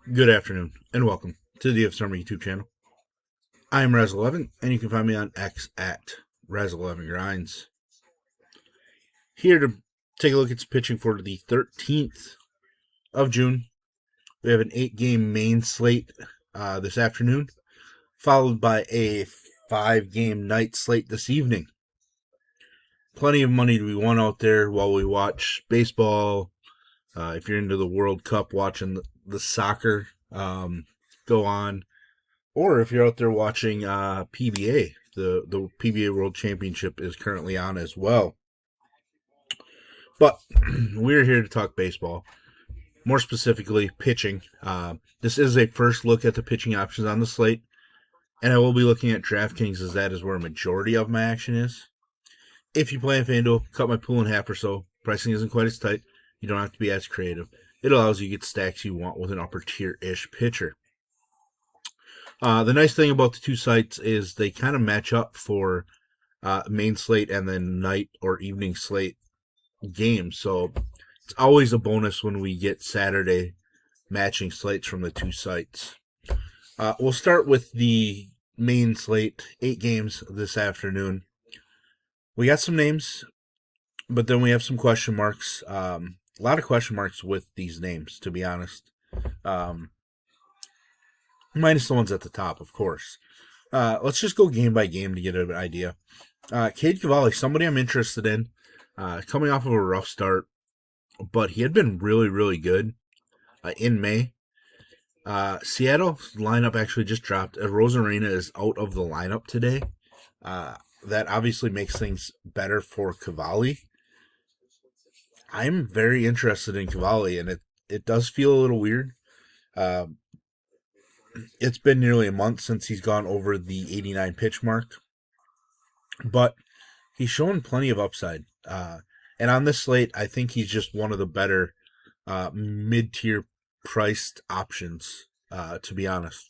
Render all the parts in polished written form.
Good afternoon, and welcome to the DFS YouTube channel. I'm Razzle11, and you can find me on X at Razzle11Grinds. Here to take a look at some pitching for the 13th of June. We have an 8-game main slate this afternoon, followed by a 5-game night slate this evening. Plenty of money to be won out there while we watch baseball. If you're into the World Cup, watching the soccer go on, or if you're out there watching PBA, the PBA World Championship is currently on as well. But we're here to talk baseball, more specifically pitching. This is a first look at the pitching options on the slate, and I will be looking at DraftKings as that is where a majority of my action is. If you play on FanDuel, cut my pool in half or so. Pricing isn't quite as tight. You don't have to be as creative. It allows you to get stacks you want with an upper tier-ish pitcher. The nice thing about the two sites is they kind of match up for main slate and then night or evening slate games. So it's always a bonus when we get Saturday matching slates from the two sites. We'll start with the main slate, 8 games this afternoon. We got some names, but then we have some question marks. A lot of question marks with these names, to be honest. Minus the ones at the top, of course. Let's just go game by game to get an idea. Cade Cavalli, somebody I'm interested in. Coming off of a rough start, but he had been really, really good in May. Seattle's lineup actually just dropped. Rosarina is out of the lineup today. That obviously makes things better for Cavalli. I'm very interested in Cavalli, and it does feel a little weird. It's been nearly a month since he's gone over the 89 pitch mark, but he's shown plenty of upside. And on this slate, I think he's just one of the better mid-tier priced options, to be honest.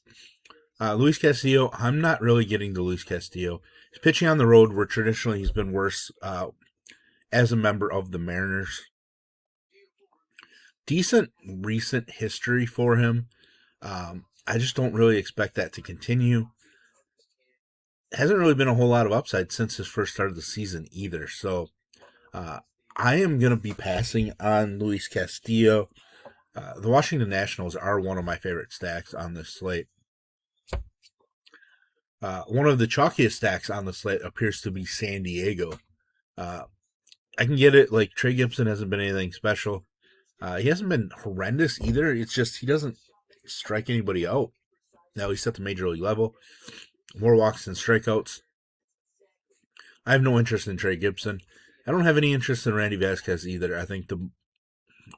Luis Castillo, I'm not really getting to Luis Castillo. He's pitching on the road where traditionally he's been worse as a member of the Mariners. Decent recent history for him. I just don't really expect that to continue. Hasn't really been a whole lot of upside since his first start of the season either. So I am going to be passing on Luis Castillo. The Washington Nationals are one of my favorite stacks on this slate. One of the chalkiest stacks on the slate appears to be San Diego. I can get it. Like, Trey Gibson hasn't been anything special. He hasn't been horrendous either. It's just he doesn't strike anybody out. Now he's at the major league level. More walks than strikeouts. I have no interest in Trey Gibson. I don't have any interest in Randy Vasquez either. I think the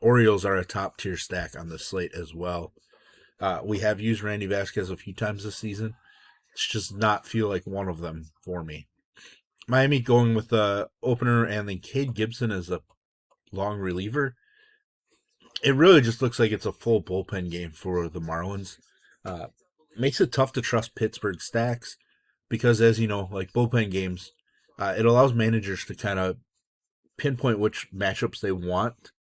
Orioles are a top-tier stack on this slate as well. We have used Randy Vasquez a few times this season. It's just not feel like one of them for me. Miami going with the opener and then Cade Gibson as a long reliever. It really just looks like it's a full bullpen game for the Marlins. Makes it tough to trust Pittsburgh stacks because, as you know, like bullpen games, it allows managers to kind of pinpoint which matchups they want.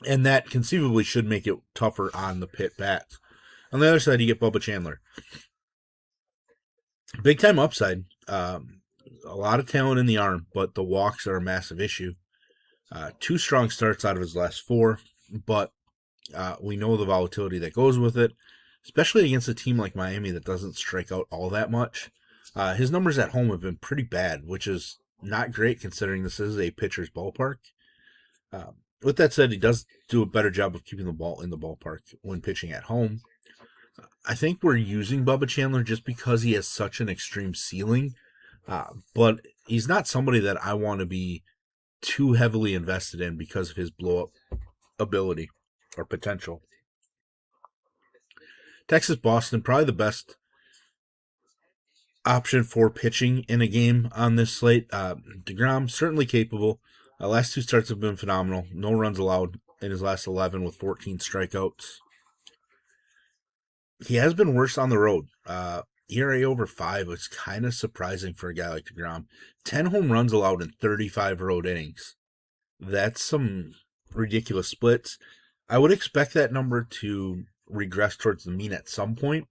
And that conceivably should make it tougher on the pit bats. On the other side, you get Bubba Chandler. Big time upside. A lot of talent in the arm, but the walks are a massive issue. 2 strong starts out of his last 4, but we know the volatility that goes with it, especially against a team like Miami that doesn't strike out all that much. His numbers at home have been pretty bad, which is not great considering this is a pitcher's ballpark. With that said, he does do a better job of keeping the ball in the ballpark when pitching at home. I think we're using Bubba Chandler just because he has such an extreme ceiling, but he's not somebody that I want to be too heavily invested in because of his blow-up ability or potential. Texas-Boston, probably the best option for pitching in a game on this slate. DeGrom, certainly capable. Last 2 starts have been phenomenal. No runs allowed in his last 11 with 14 strikeouts. He has been worse on the road. ERA over 5 was kind of surprising for a guy like DeGrom. 10 home runs allowed in 35 road innings. That's some ridiculous splits. I would expect that number to regress towards the mean at some point.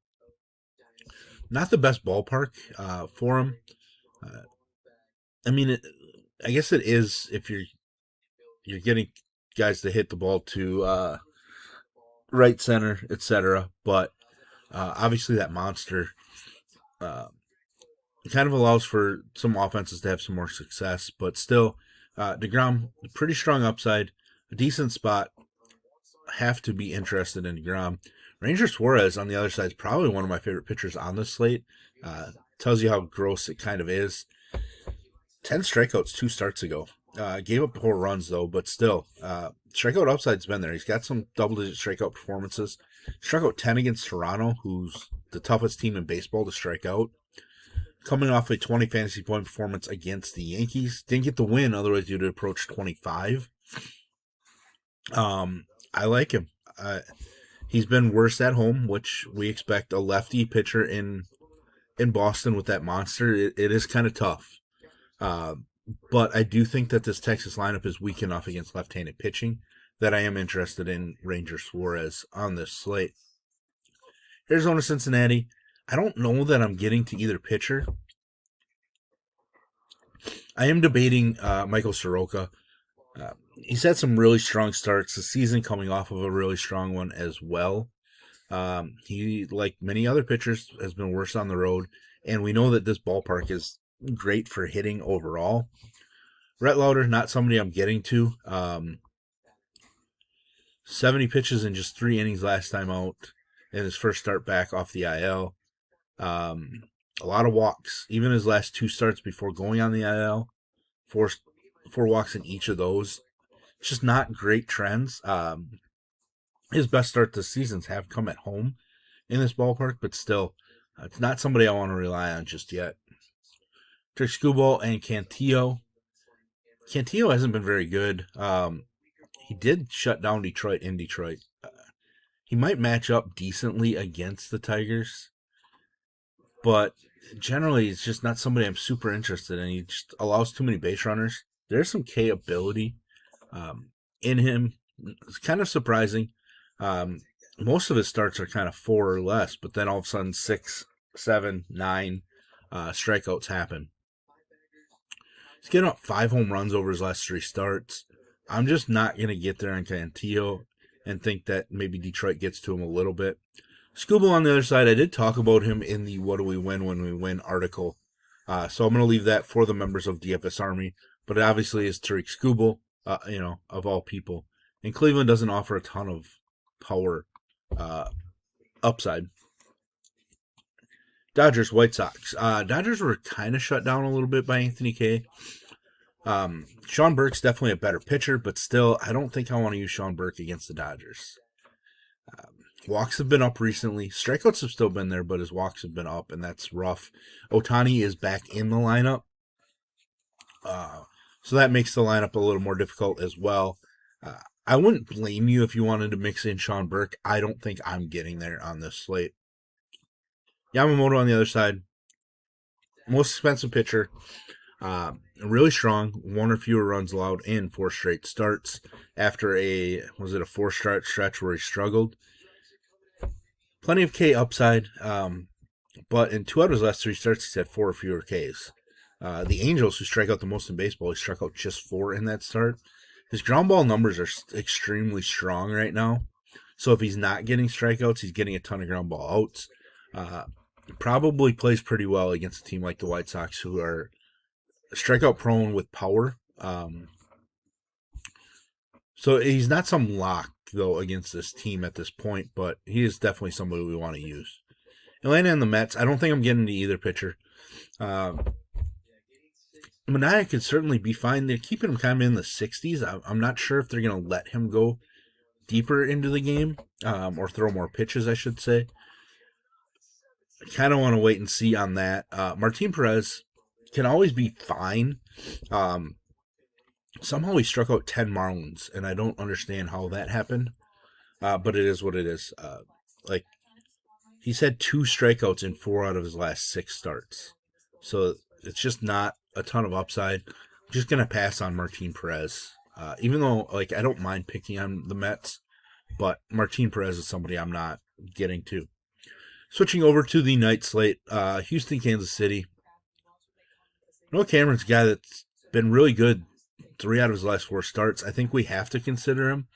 Not the best ballpark for him. Uh, I mean, I guess it is if you're getting guys to hit the ball to right center, etc. But obviously, that monster uh, kind of allows for some offenses to have some more success. But still, DeGrom, pretty strong upside, a decent spot. Have to be interested in DeGrom. Ranger Suarez on the other side is probably one of my favorite pitchers on this slate. Tells you how gross it kind of is. 10 strikeouts 2 starts ago. Gave up 4 runs, though, but still, strikeout upside's been there. He's got some double-digit strikeout performances. Struck out 10 against Toronto, who's the toughest team in baseball to strike out. Coming off a 20 fantasy point performance against the Yankees. Didn't get the win, otherwise you'd approach 25. I like him. He's been worse at home, which we expect a lefty pitcher in Boston with that monster. It is kind of tough. But I do think that this Texas lineup is weak enough against left-handed pitching that I am interested in Ranger Suarez on this slate. Arizona, Cincinnati. I don't know that I'm getting to either pitcher. I am debating Michael Soroka. He's had some really strong starts this season, coming off of a really strong one as well. He, like many other pitchers, has been worse on the road, and we know that this ballpark is great for hitting overall. Rhett Lauder, not somebody I'm getting to. 70 pitches in just 3 innings last time out in his first start back off the IL. A lot of walks. Even his last 2 starts before going on the IL, four walks in each of those. It's just not great trends. His best start this seasons have come at home in this ballpark, but still, it's not somebody I want to rely on just yet. Trick Skubal and Cantillo. Cantillo hasn't been very good. He did shut down Detroit in Detroit. He might match up decently against the Tigers, but generally it's just not somebody I'm super interested in. He just allows too many base runners. There's some K ability in him. It's kind of surprising. Most of his starts are kind of 4 or less, but then all of a sudden 6, 7, 9 strikeouts happen. He's getting up 5 home runs over his last 3 starts. I'm just not going to get there on Cantillo and think that maybe Detroit gets to him a little bit. Skubal on the other side, I did talk about him in the What Do We Win When We Win article. So I'm going to leave that for the members of DFS Army. But it obviously is Tariq Skubal, of all people. And Cleveland doesn't offer a ton of power upside. Dodgers, White Sox. Dodgers were kind of shut down a little bit by Anthony Kay. Sean Burke's definitely a better pitcher, but still, I don't think I want to use Sean Burke against the Dodgers. Walks have been up recently. Strikeouts have still been there, but his walks have been up, and that's rough. Ohtani is back in the lineup. So that makes the lineup a little more difficult as well. I wouldn't blame you if you wanted to mix in Sean Burke. I don't think I'm getting there on this slate. Yamamoto on the other side. Most expensive pitcher. Really strong. 1 or fewer runs allowed in 4 straight starts after a 4-start stretch where he struggled. Plenty of K upside, but in 2 out of his last 3 starts, he's had 4 or fewer Ks. The Angels, who strike out the most in baseball, he struck out just 4 in that start. His ground ball numbers are extremely strong right now. So if he's not getting strikeouts, he's getting a ton of ground ball outs. Probably plays pretty well against a team like the White Sox, who are strikeout prone with power. So he's not some lock, though, against this team at this point, but he is definitely somebody we want to use. Atlanta and the Mets, I don't think I'm getting to either pitcher. Mania could certainly be fine. They're keeping him kind of in the 60s. I'm not sure if they're going to let him go deeper into the game, or throw more pitches, I should say. I kind of want to wait and see on that. Martin Perez can always be fine. Somehow he struck out 10 Marlins, and I don't understand how that happened. But it is what it is. He's had 2 strikeouts in 4 out of his last 6 starts. So it's just not a ton of upside. I'm just going to pass on Martin Perez. Even though, I don't mind picking on the Mets. but Martin Perez is somebody I'm not getting to. Switching over to the night slate, Houston, Kansas City. Noah Cameron's a guy that's been really good 3 out of his last 4 starts. I think we have to consider him.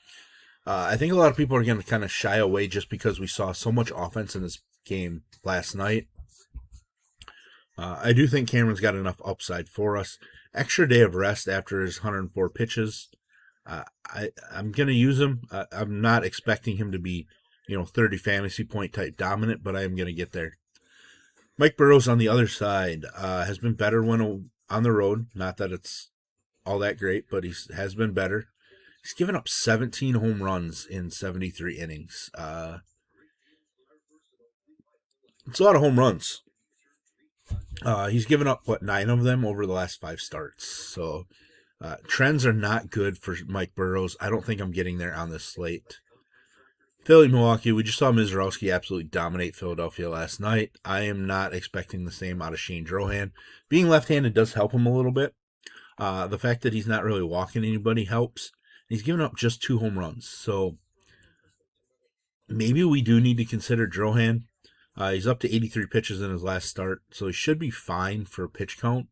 I think a lot of people are going to kind of shy away just because we saw so much offense in this game last night. I do think Cameron's got enough upside for us. Extra day of rest after his 104 pitches. I'm going to use him. I'm not expecting him to be, 30 fantasy point type dominant, but I am going to get there. Mike Burrows on the other side has been better when on the road. Not that it's all that great, but he has been better. He's given up 17 home runs in 73 innings. It's a lot of home runs. He's given up, 9 of them over the last 5 starts. So trends are not good for Mike Burrows. I don't think I'm getting there on this slate. Philly, Milwaukee, we just saw Mizorowski absolutely dominate Philadelphia last night. I am not expecting the same out of Shane Drohan. Being left-handed does help him a little bit. The fact that he's not really walking anybody helps. He's given up just 2 home runs. So maybe we do need to consider Drohan. He's up to 83 pitches in his last start, so he should be fine for pitch count.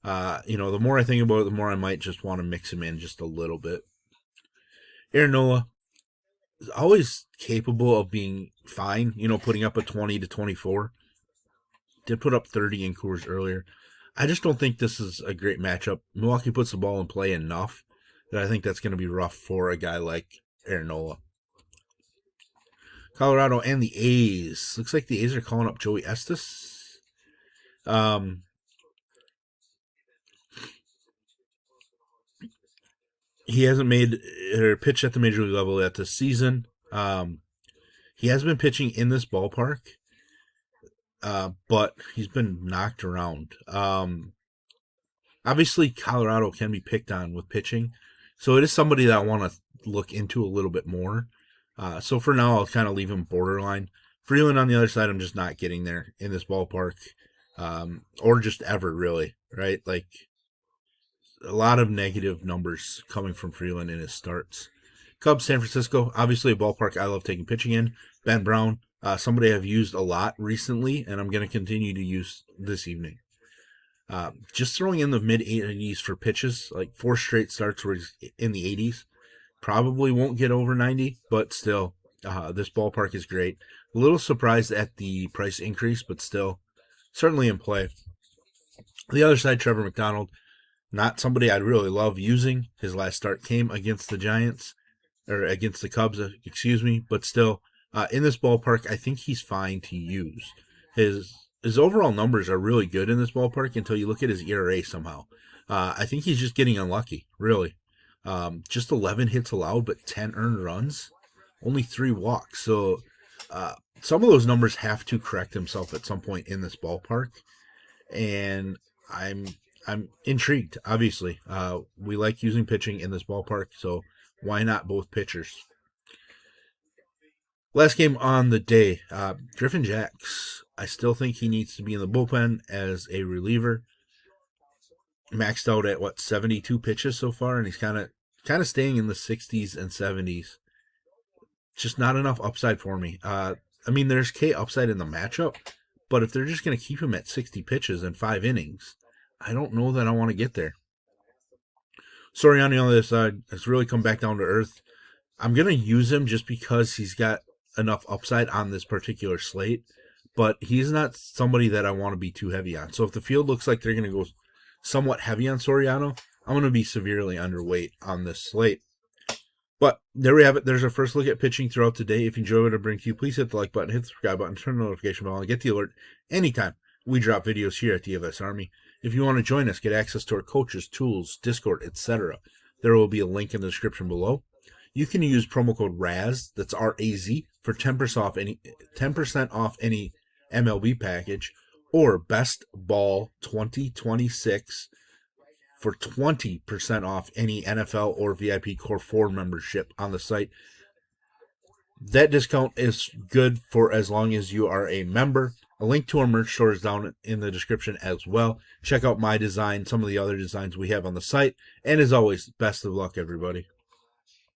The more I think about it, the more I might just want to mix him in just a little bit. Aaron Nola is always capable of being fine, putting up a 20 to 24. Did put up 30 in Coors earlier. I just don't think this is a great matchup. Milwaukee puts the ball in play enough that I think that's going to be rough for a guy like Aaron Nola. Colorado and the A's. Looks like the A's are calling up Joey Estes. He hasn't made or pitched at the major league level yet this season. He has been pitching in this ballpark, but he's been knocked around. Obviously, Colorado can be picked on with pitching, so it is somebody that I want to look into a little bit more. So for now, I'll kind of leave him borderline. Freeland on the other side, I'm just not getting there in this ballpark, or just ever, really, right? Like, a lot of negative numbers coming from Freeland in his starts. Cubs, San Francisco, obviously a ballpark I love taking pitching in. Ben Brown, somebody I've used a lot recently, and I'm going to continue to use this evening. Just throwing in the mid-80s for pitches, like 4 straight starts where he's in the 80s. Probably won't get over 90, but still, this ballpark is great. A little surprised at the price increase, but still, certainly in play. The other side, Trevor McDonald, not somebody I'd really love using. His last start came against the Giants, or against the Cubs, but still, in this ballpark, I think he's fine to use. His overall numbers are really good in this ballpark until you look at his ERA somehow. I think he's just getting unlucky, really. Just 11 hits allowed, but 10 earned runs, only 3 walks. So some of those numbers have to correct himself at some point in this ballpark, and I'm intrigued. Obviously, we like using pitching in this ballpark, so why not both pitchers? Last game on the day, Griffin Jacks. I still think he needs to be in the bullpen as a reliever. Maxed out at 72 pitches so far, and he's kind of staying in the 60s and 70s. Just not enough upside for me. There's K upside in the matchup, but if they're just going to keep him at 60 pitches and 5 innings, I don't know that I want to get there. Soriano on the other side has really come back down to earth. I'm going to use him just because he's got enough upside on this particular slate, but he's not somebody that I want to be too heavy on. So if the field looks like they're going to go somewhat heavy on Soriano, I'm going to be severely underweight on this slate. But there we have it. There's our first look at pitching throughout the day. If you enjoy what I bring to you, please hit the like button, hit the subscribe button, turn the notification bell, and get the alert anytime we drop videos here at DFS Army. If you want to join us, get access to our coaches, tools, Discord, etc., there will be a link in the description below. You can use promo code RAZ, that's R-A-Z, for 10% off any MLB package, or Best Ball 2026 for 20% off any NFL or VIP Core 4 membership on the site. That discount is good for as long as you are a member. A link to our merch store is down in the description as well. Check out my design, some of the other designs we have on the site. And as always, best of luck, everybody.